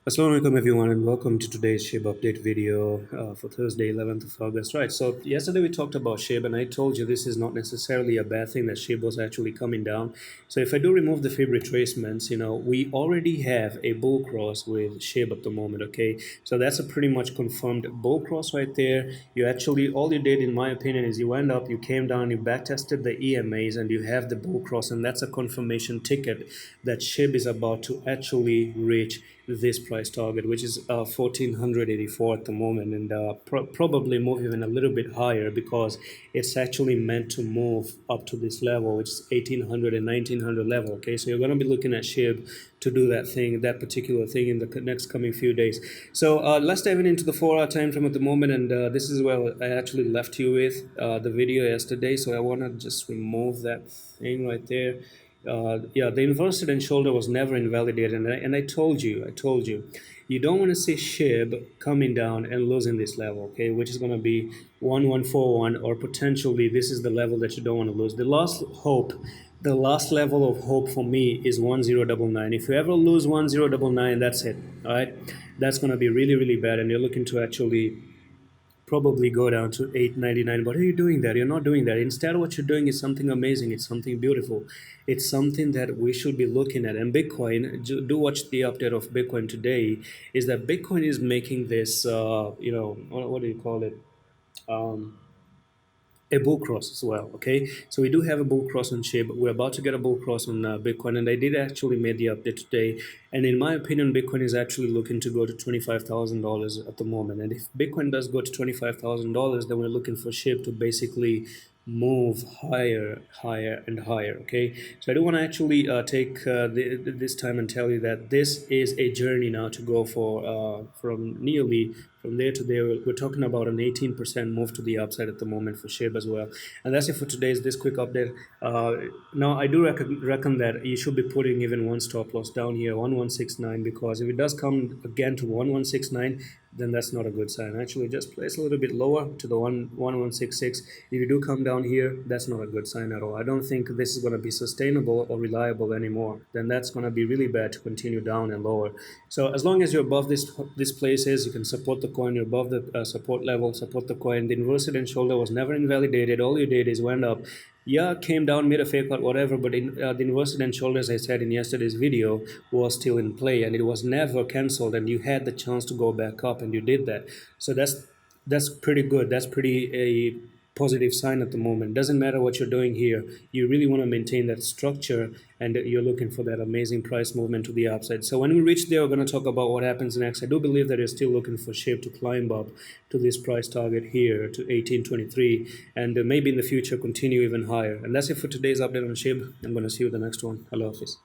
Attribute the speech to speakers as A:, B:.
A: Assalamu alaikum everyone and welcome to today's SHIB update video for Thursday 11th of August. Right, so yesterday we talked about SHIB and I told you this is not necessarily a bad thing that SHIB was actually coming down. So if I do remove the fib retracements, we already have a bull cross with SHIB at the moment, okay? So that's a pretty much confirmed bull cross right there. All you did in my opinion is you went up, you came down, you backtested the EMAs and you have the bull cross, and that's a confirmation ticket that SHIB is about to actually reach this price target, which is 1484 at the moment, and probably move even a little bit higher because it's actually meant to move up to this level, which is 1800 and 1900 level. Okay, so you're going to be looking at SHIB to do that particular thing in the next coming few days. So let's dive into the 4-hour time frame at the moment, and this is where I actually left you with the video yesterday. So I want to just remove that thing right there. Yeah, the inverted and shoulder was never invalidated, and I told you, you don't want to see SHIB coming down and losing this level, okay, which is going to be 1141, or potentially this is the level that you don't want to lose. The last level of hope for me is 1099. If you ever lose 1099, that's it, all right? That's going to be really, really bad, and you're looking to actually probably go down to 899. But are you doing that? You're not doing that. Instead, what you're doing is something amazing. It's something beautiful. It's something that we should be looking at. And Bitcoin, do watch the update of Bitcoin today, is that Bitcoin is making this, what do you call it? A bull cross as well. Okay, so we do have a bull cross on SHIB. We're about to get a bull cross on Bitcoin, and I did actually made the update today. And in my opinion, Bitcoin is actually looking to go to $25,000 at the moment. And if Bitcoin does go to $25,000, then we're looking for SHIB to basically move higher, higher, and higher. Okay, so I do want to actually take this time and tell you that this is a journey now to go for from there to there. We're talking about an 18% move to the upside at the moment for SHIB as well. And that's it for today's this quick update. Now I do reckon that you should be putting even one stop loss down here, 1169, because if it does come again to 1169, then that's not a good sign. Actually, just place a little bit lower to the 1166. If you do come down here, that's not a good sign at all. I don't think this is going to be sustainable or reliable anymore. Then that's going to be really bad to continue down and lower. So as long as you're above this places, you can support the coin. You're above the support level, support the coin. The inverted and shoulder was never invalidated. All you did is went up. Yeah, came down, made a fake out, whatever, but the inverted and shoulder, as I said in yesterday's video, was still in play, and it was never cancelled, and you had the chance to go back up, and you did that. So that's pretty good. That's pretty a positive sign at the moment. Doesn't matter what you're doing here. You really want to maintain that structure, and you're looking for that amazing price movement to the upside. So when we reach there, we're going to talk about what happens next. I do believe that you're still looking for SHIB to climb up to this price target here to 1823, and maybe in the future continue even higher. And that's it for today's update on SHIB. I'm going to see you in the next one. Allah Hafiz.